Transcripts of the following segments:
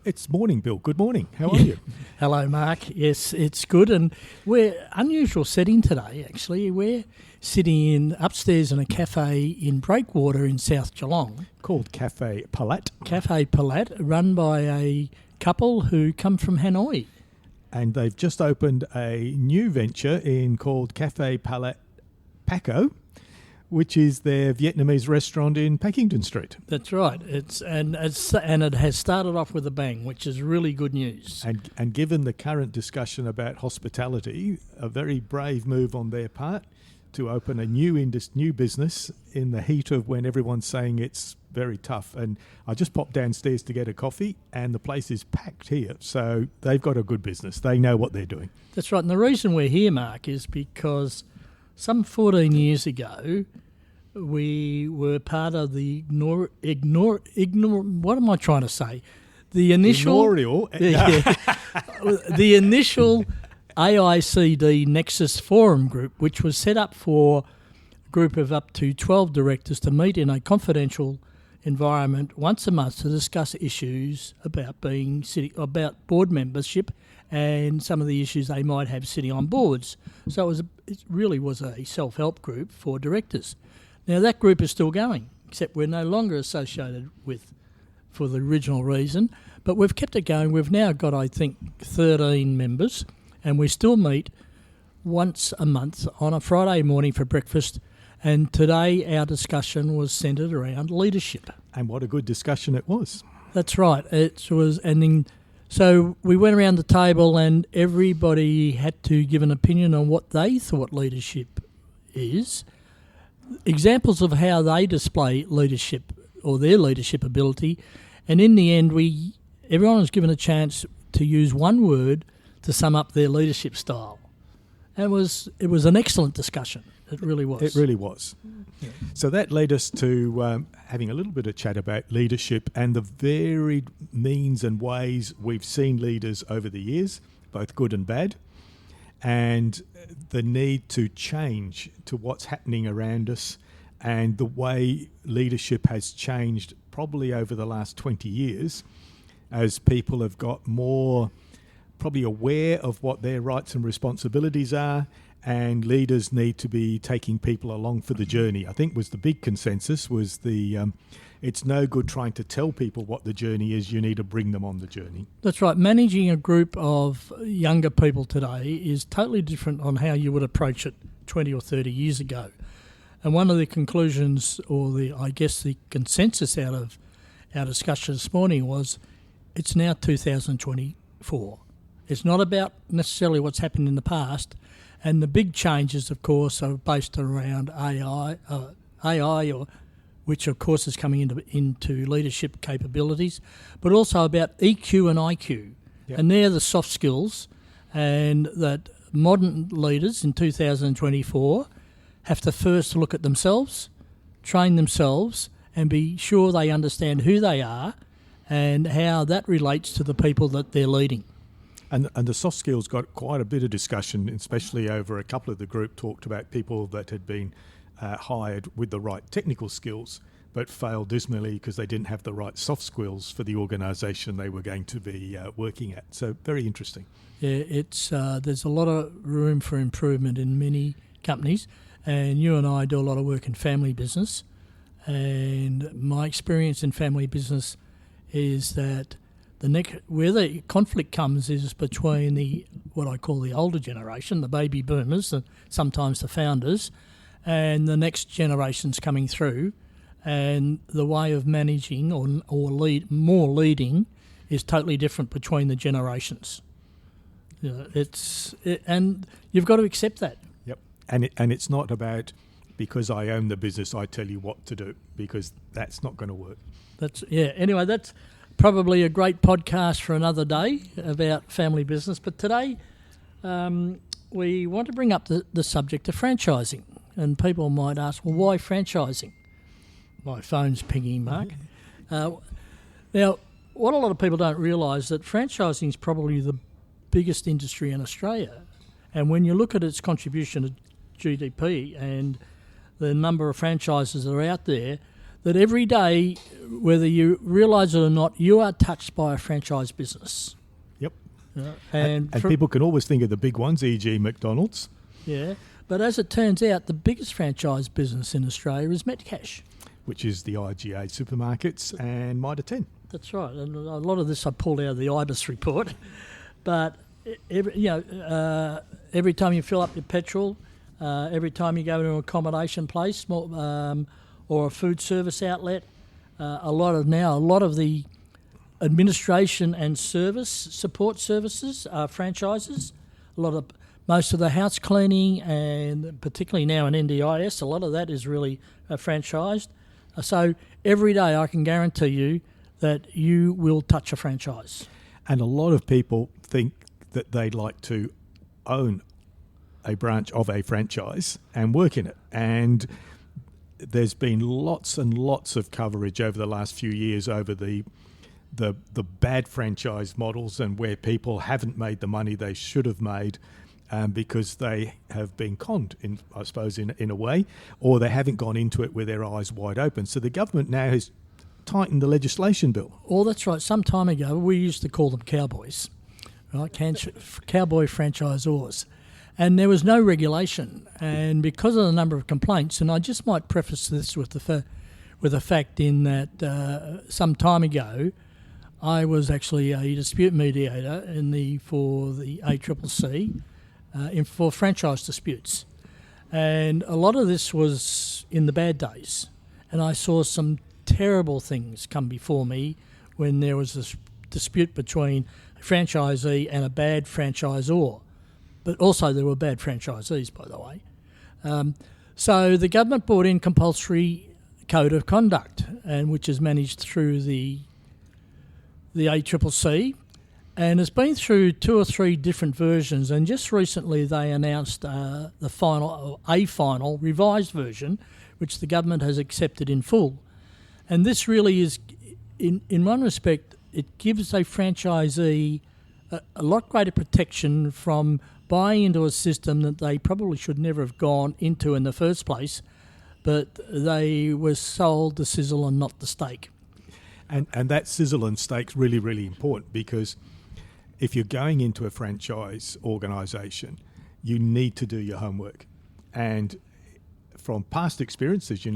It's morning, Bill. Good morning. How are you? Hello, Mark. Yes, it's good. And we're unusual setting today, actually. We're sitting upstairs in a cafe in Breakwater in South Geelong. Called Cafe Palat. Cafe Palat, run by a couple who come from Hanoi. And they've just opened a new venture called Cafe Palat Paco, which is their Vietnamese restaurant in Packington Street. That's right. And it has started off with a bang, which is really good news. And given the current discussion about hospitality, a very brave move on their part to open a new business in the heat of when everyone's saying it's very tough. And I just popped downstairs to get a coffee, and the place is packed here. So they've got a good business. They know what they're doing. That's right. And the reason we're here, Mark, is because some 14 years ago, we were part of the what am I trying to say? The initial the initial AICD Nexus Forum group, which was set up for a group of up to 12 directors to meet in a confidential environment once a month to discuss issues about board membership and some of the issues they might have sitting on boards. So it really was a self-help group for directors. Now, that group is still going, except we're no longer associated with for the original reason, but we've kept it going. We've now got, I think, 13 members, and we still meet once a month on a Friday morning for breakfast, and today our discussion was centred around leadership. And what a good discussion it was. That's right. So we went around the table and everybody had to give an opinion on what they thought leadership is, examples of how they display leadership or their leadership ability, and in the end everyone was given a chance to use one word to sum up their leadership style. And it was an excellent discussion. It really was. It really was. Yeah. So that led us to having a little bit of chat about leadership and the varied means and ways we've seen leaders over the years, both good and bad, and the need to change to what's happening around us and the way leadership has changed probably over the last 20 years as people have got more probably aware of what their rights and responsibilities are, and leaders need to be taking people along for the journey. I think was the big consensus was it's no good trying to tell people what the journey is, you need to bring them on the journey. That's right. Managing a group of younger people today is totally different on how you would approach it 20 or 30 years ago. And one of the conclusions, or the consensus out of our discussion this morning was it's now 2024. It's not about necessarily what's happened in the past. And the big changes, of course, are based around AI, which, of course, is coming into leadership capabilities, but also about EQ and IQ. Yep. And they're the soft skills, and that modern leaders in 2024 have to first look at themselves, train themselves, and be sure they understand who they are and how that relates to the people that they're leading. And the soft skills got quite a bit of discussion, especially over a couple of the group talked about people that had been hired with the right technical skills but failed dismally because they didn't have the right soft skills for the organisation they were going to be working at. So very interesting. Yeah, there's a lot of room for improvement in many companies, and you and I do a lot of work in family business, and my experience in family business is that where the conflict comes is between what I call the older generation, the baby boomers, and sometimes the founders, and the next generations coming through, and the way of managing or leading is totally different between the generations. And you've got to accept that. Yep, and it's not about because I own the business I tell you what to do, because that's not going to work. Anyway, that's probably a great podcast for another day about family business. But today we want to bring up the subject of franchising. And people might ask, well, why franchising? My phone's pinging, Mark. Now, what a lot of people don't realise that franchising is probably the biggest industry in Australia. And when you look at its contribution to GDP and the number of franchises that are out there, that every day, whether you realise it or not, you are touched by a franchise business. Yep. And people can always think of the big ones, e.g. McDonald's. Yeah, but as it turns out, the biggest franchise business in Australia is Metcash, which is the IGA supermarkets and Mitre 10. That's right, and a lot of this I pulled out of the IBIS report. But every time you fill up your petrol, every time you go to an accommodation place or a food service outlet, a lot of the administration and support services are franchises. Most of the house cleaning, and particularly now in NDIS, a lot of that is really franchised. So every day I can guarantee you that you will touch a franchise. And a lot of people think that they'd like to own a branch of a franchise and work in it. And there's been lots and lots of coverage over the last few years over the bad franchise models and where people haven't made the money they should have made because they have been conned, in a way, or they haven't gone into it with their eyes wide open. So the government now has tightened the legislation bill. Oh, that's right. Some time ago, we used to call them cowboys, right? Cowboy franchisors. And there was no regulation. And because of the number of complaints, and I just might preface this with the fact in that some time ago, I was actually a dispute mediator for the ACCC for franchise disputes. And a lot of this was in the bad days. And I saw some terrible things come before me when there was this dispute between a franchisee and a bad franchisor. But also there were bad franchisees, by the way. So the government brought in compulsory code of conduct, and which is managed through the ACCC, and it's been through 2 or 3 different versions. And just recently they announced a final revised version, which the government has accepted in full. And this really is, in one respect, it gives a franchisee a lot greater protection from buying into a system that they probably should never have gone into in the first place, but they were sold the sizzle and not the steak. And that sizzle and steak's really, really important, because if you're going into a franchise organisation, you need to do your homework. And from past experiences,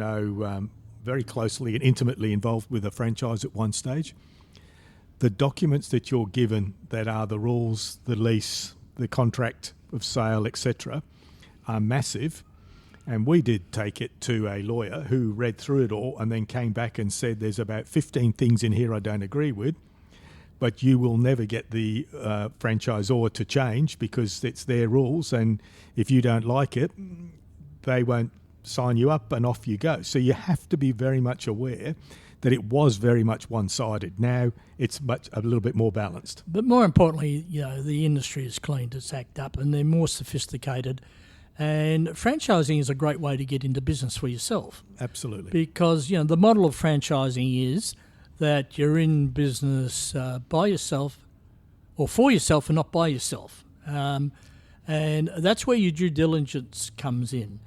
very closely and intimately involved with a franchise at one stage, the documents that you're given that are the rules, the lease, the contract of sale, etc., are massive. And we did take it to a lawyer who read through it all and then came back and said, there's about 15 things in here I don't agree with, but you will never get the franchisor to change because it's their rules, and if you don't like it, they won't sign you up, and off you go. So you have to be very much aware that it was very much one-sided. Now it's a little bit more balanced. But more importantly, the industry has cleaned its act up and they're more sophisticated. And franchising is a great way to get into business for yourself. Absolutely. Because, the model of franchising is that you're in business by yourself or for yourself and not by yourself. And that's where your due diligence comes in.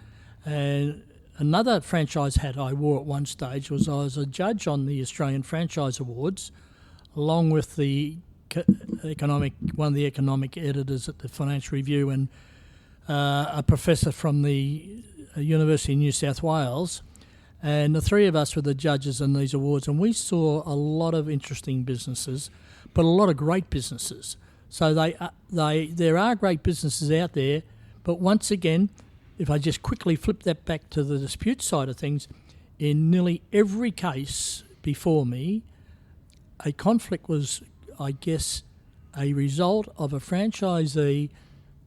And another franchise hat I wore at one stage was I was a judge on the Australian Franchise Awards, along with one of the economic editors at the Financial Review and a professor from the University of New South Wales. And the 3 of us were the judges in these awards, and we saw a lot of interesting businesses, but a lot of great businesses. So there are great businesses out there, but once again, if I just quickly flip that back to the dispute side of things, in nearly every case before me, a conflict was, I guess, a result of a franchisee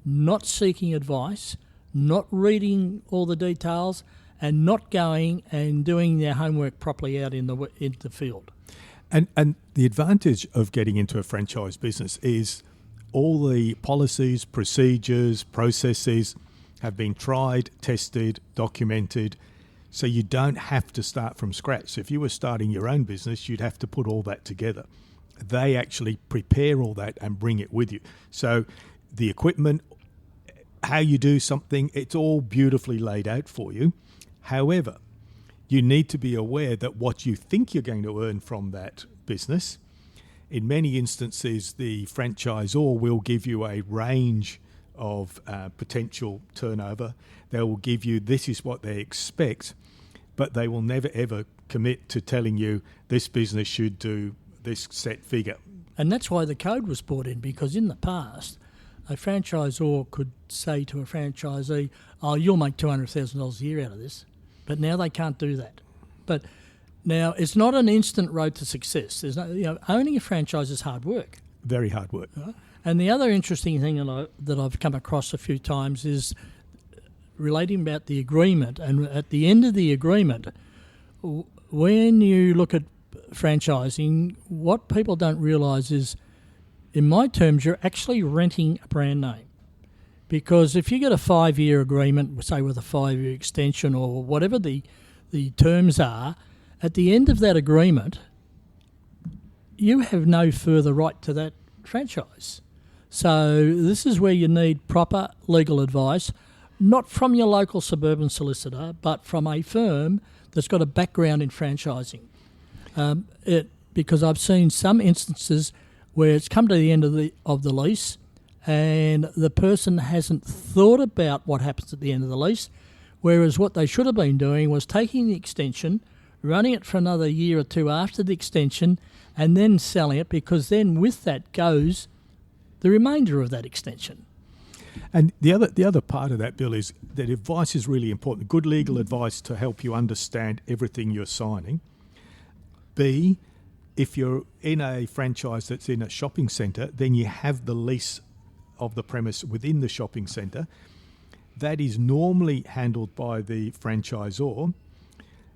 not seeking advice, not reading all the details, and not going and doing their homework properly out in the field. And the advantage of getting into a franchise business is all the policies, procedures, processes have been tried, tested, documented, so you don't have to start from scratch. So if you were starting your own business, you'd have to put all that together. They actually prepare all that and bring it with you. So the equipment, how you do something, it's all beautifully laid out for you. However, you need to be aware that what you think you're going to earn from that business, in many instances, the franchisor will give you a range of potential turnover. They will give you, this is what they expect, but they will never ever commit to telling you this business should do this set figure. And that's why the code was brought in, because in the past, a franchisor could say to a franchisee, oh, you'll make $200,000 a year out of this. But now they can't do that. But now it's not an instant road to success. There's no, owning a franchise is hard work. Very hard work. Right? And the other interesting thing that I've come across a few times is relating about the agreement. And at the end of the agreement, when you look at franchising, what people don't realise is, in my terms, you're actually renting a brand name. Because if you get a 5-year agreement, say with a 5-year extension or whatever the terms are, at the end of that agreement, you have no further right to that franchise. So this is where you need proper legal advice, not from your local suburban solicitor, but from a firm that's got a background in franchising. Because I've seen some instances where it's come to the end of the lease and the person hasn't thought about what happens at the end of the lease, whereas what they should have been doing was taking the extension, running it for another year or two after the extension, and then selling it, because then with that goes the remainder of that extension. And the other part of that, Bill, is that advice is really important. Good legal advice to help you understand everything you're signing. B, if you're in a franchise that's in a shopping centre, then you have the lease of the premise within the shopping centre. That is normally handled by the franchisor,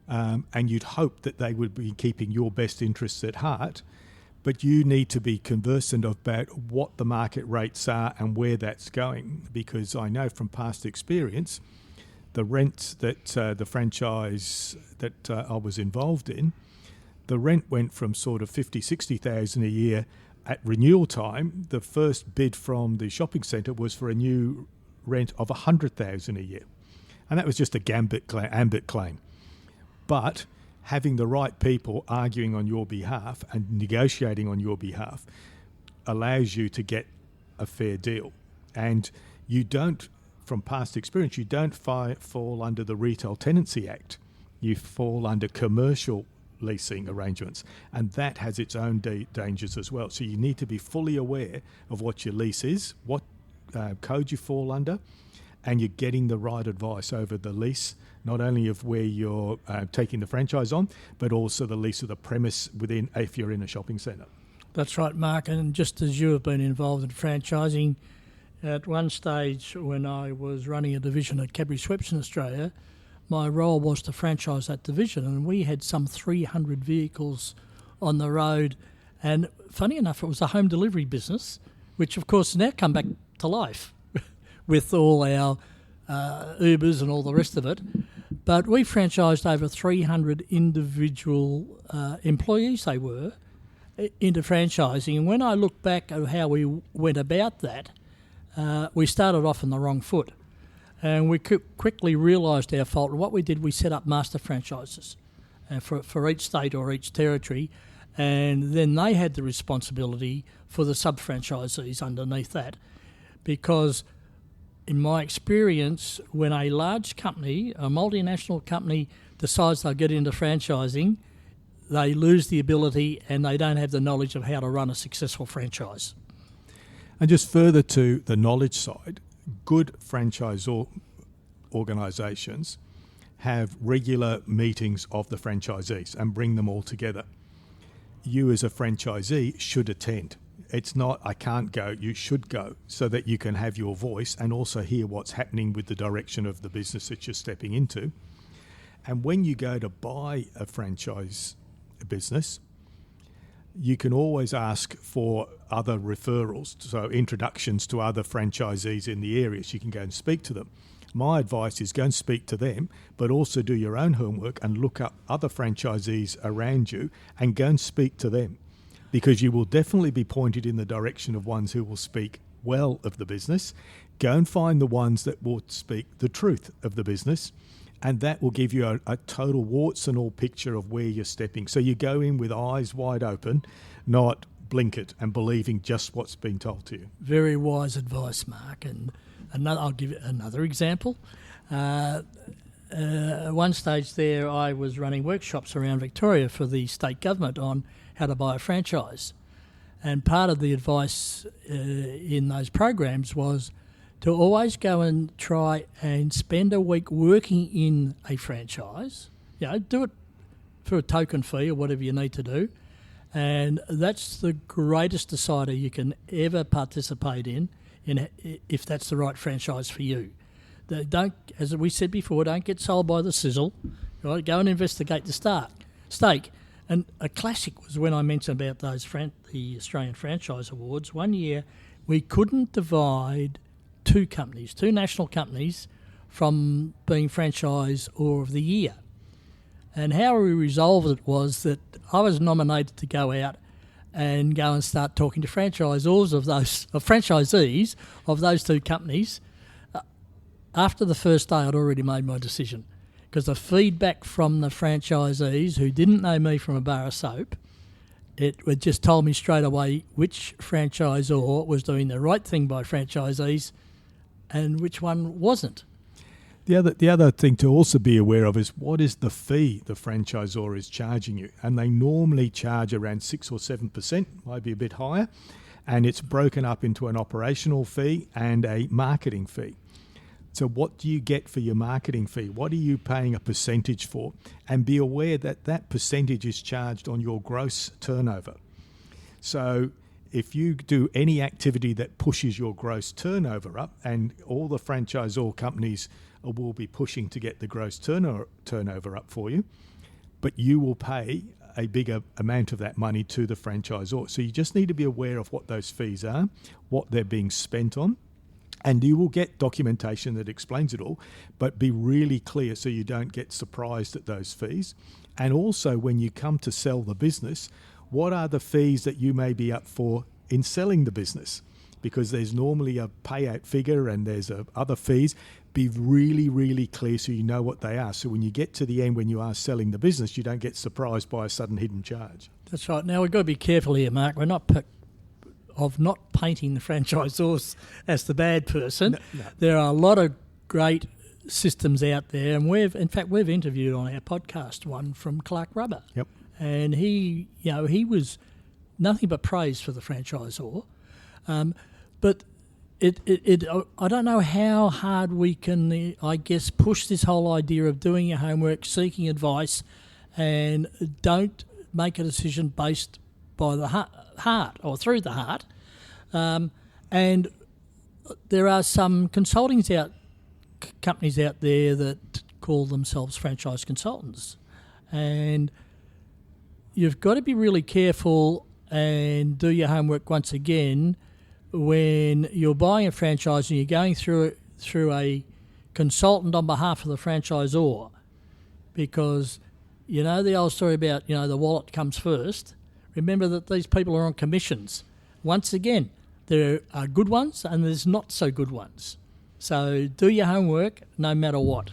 and you'd hope that they would be keeping your best interests at heart. But you need to be conversant about what the market rates are and where that's going, because I know from past experience, the rent that the franchise that I was involved in, the rent went from sort of 50, 60,000 a year at renewal time. The first bid from the shopping centre was for a new rent of 100,000 a year, and that was just a ambit claim. But having the right people arguing on your behalf and negotiating on your behalf allows you to get a fair deal. And you don't, from past experience, you don't fall under the Retail Tenancy Act. You fall under commercial leasing arrangements, and that has its own dangers as well. So you need to be fully aware of what your lease is, what code you fall under, and you're getting the right advice over the lease, not only of where you're taking the franchise on, but also the lease of the premise within, if you're in a shopping centre. That's right, Mark. And just as you have been involved in franchising, at one stage when I was running a division at Cadbury Schweppes in Australia, my role was to franchise that division, and we had some 300 vehicles on the road. And funny enough, it was a home delivery business, which of course has now come back to life with all our Ubers and all the rest of it. But we franchised over 300 individual employees, they were, into franchising. And when I look back at how we went about that, we started off on the wrong foot. And we quickly realised our fault. And what we did, we set up master franchises for each state or each territory. And then they had the responsibility for the sub-franchisees underneath that. Because in my experience, when a large company, a multinational company, decides they'll get into franchising, they lose the ability and they don't have the knowledge of how to run a successful franchise. And just further to the knowledge side, good franchise organisations have regular meetings of the franchisees and bring them all together. You as a franchisee should attend. It's not, I can't go, you should go, so that you can have your voice and also hear what's happening with the direction of the business that you're stepping into. And when you go to buy a franchise business, you can always ask for other referrals, so introductions to other franchisees in the area, so you can go and speak to them. My advice is go and speak to them, but also do your own homework and look up other franchisees around you and go and speak to them, because you will definitely be pointed in the direction of ones who will speak well of the business. Go and find the ones that will speak the truth of the business And that will give you a total warts and all picture of where you're stepping. So you go in with eyes wide open, not blinkered and believing just what's been told to you. Very wise advice, Mark. And I'll give you another example. At one stage there, I was running workshops around Victoria for the state government on how to buy a franchise. And part of the advice in those programs was to always go and try and spend a week working in a franchise. Do it for a token fee or whatever you need to do. And that's the greatest decider you can ever participate in if that's the right franchise for you. Don't, as we said before, don't get sold by the sizzle. Right? Go and investigate the stake. And a classic was when I mentioned about the Australian Franchise Awards. One year we couldn't divide two national companies, from being franchise or of the year. And how we resolved it was that I was nominated to go out and go and start talking to franchisees of those two companies. After the first day, I'd already made my decision, because the feedback from the franchisees who didn't know me from a bar of soap, it just told me straight away which franchisor was doing the right thing by franchisees and which one wasn't. The other thing to also be aware of is what is the fee the franchisor is charging you. And they normally charge around 6 or 7%, might be a bit higher. And it's broken up into an operational fee and a marketing fee. So what do you get for your marketing fee? What are you paying a percentage for? And be aware that that percentage is charged on your gross turnover. So if you do any activity that pushes your gross turnover up, and all the franchisor companies will be pushing to get the gross turnover up for you, but you will pay a bigger amount of that money to the franchisor. So you just need to be aware of what those fees are, what they're being spent on, and you will get documentation that explains it all, but be really clear so you don't get surprised at those fees. And also, when you come to sell the business, what are the fees that you may be up for in selling the business? Because there's normally a payout figure and there's other fees. Be really, really clear so you know what they are. So when you get to the end, when you are selling the business, you don't get surprised by a sudden hidden charge. That's right. Now, we've got to be careful here, Mark. We're not painting the franchisors as the bad person. No. There are a lot of great systems out there, and we've interviewed on our podcast one from Clark Rubber. Yep. And he was nothing but praise for the franchisor. But I don't know how hard we can, push this whole idea of doing your homework, seeking advice, and don't make a decision based by the heart or through the heart. And there are some companies out there that call themselves franchise consultants, and you've got to be really careful and do your homework once again when you're buying a franchise and you're going through a consultant on behalf of the franchisor, because you know the old story about the wallet comes first. Remember that these people are on commissions. Once again, there are good ones and there's not so good ones. So do your homework no matter what.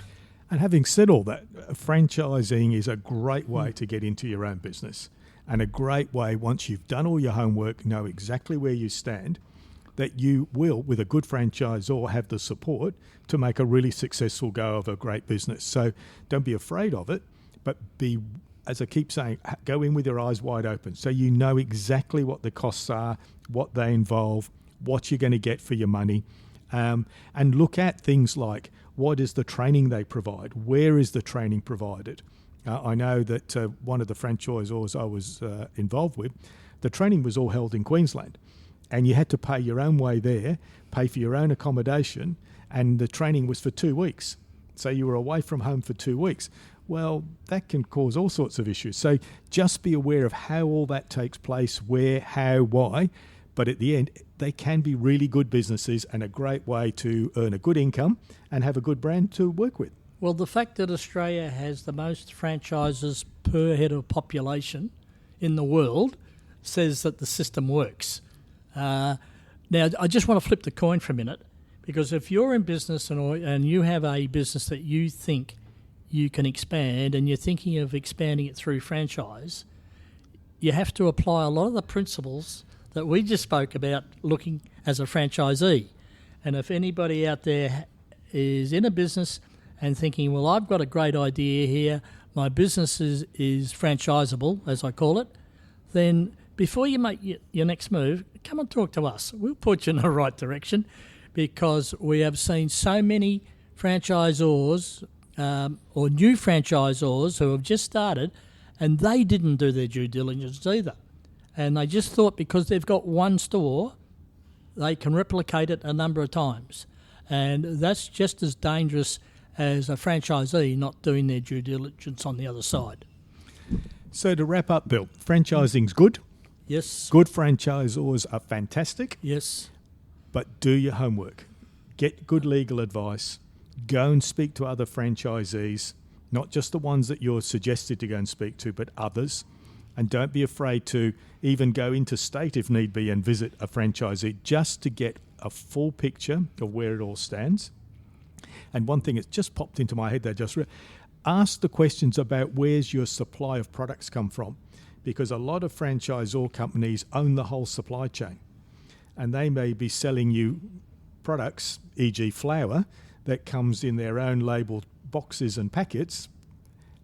And having said all that, franchising is a great way to get into your own business, and a great way, once you've done all your homework, know exactly where you stand, that you will, with a good franchisor, have the support to make a really successful go of a great business. So don't be afraid of it, but be, as I keep saying, go in with your eyes wide open so you know exactly what the costs are, what they involve, what you're going to get for your money, and look at things like what is the training they provide, where is the training provided. I know that one of the franchisors I was involved with, the training was all held in Queensland, and you had to pay your own way there, pay for your own accommodation, and the training was for 2 weeks. So you were away from home for 2 weeks. Well, that can cause all sorts of issues. So just be aware of how all that takes place, where, how, why. But at the end, they can be really good businesses and a great way to earn a good income and have a good brand to work with. Well, the fact that Australia has the most franchises per head of population in the world says that the system works. Now, I just want to flip the coin for a minute, because if you're in business and you have a business that you think you can expand and you're thinking of expanding it through franchise, you have to apply a lot of the principles that we just spoke about looking as a franchisee. And if anybody out there is in a business and thinking, well, I've got a great idea here, my business is franchisable, as I call it, then before you make your next move, come and talk to us. We'll put you in the right direction, because we have seen so many franchisors or new franchisors who have just started, and they didn't do their due diligence either. And they just thought because they've got one store, they can replicate it a number of times. And that's just as dangerous as a franchisee not doing their due diligence on the other side. So to wrap up, Bill, franchising's good. Yes. Good franchisors are fantastic. Yes. But do your homework. Get good legal advice. Go and speak to other franchisees, not just the ones that you're suggested to go and speak to, but others. And don't be afraid to even go interstate if need be and visit a franchisee just to get a full picture of where it all stands. And one thing that's just popped into my head there, ask the questions about where's your supply of products come from, because a lot of franchisor companies own the whole supply chain, and they may be selling you products, e.g. flour, that comes in their own labelled boxes and packets,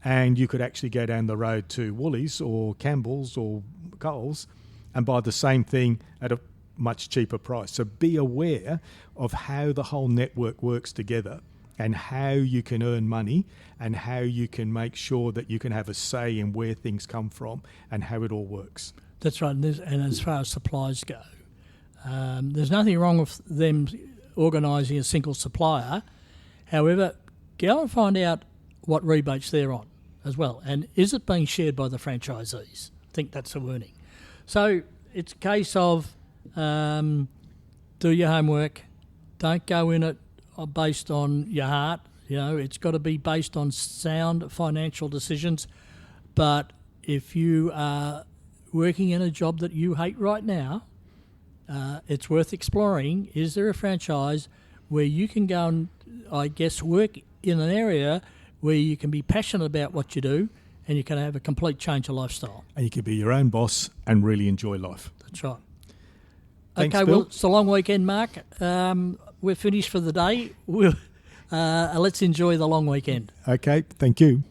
and you could actually go down the road to Woolies or Campbell's or Coles and buy the same thing at a much cheaper price. So be aware of how the whole network works together and how you can earn money and how you can make sure that you can have a say in where things come from and how it all works. That's right. And as far as supplies go, there's nothing wrong with them organising a single supplier. However, go and find out what rebates they're on as well. And is it being shared by the franchisees? I think that's the wording. So it's a case of do your homework. Don't go in it based on your heart. You know, it's got to be based on sound financial decisions. But if you are working in a job that you hate right now, it's worth exploring. Is there a franchise where you can go and, I guess, work in an area where you can be passionate about what you do and you can have a complete change of lifestyle? And you can be your own boss and really enjoy life. That's right. Thanks, okay, Bill. well, it's a long weekend, Mark. We're finished for the day. Let's enjoy the long weekend. Okay, thank you.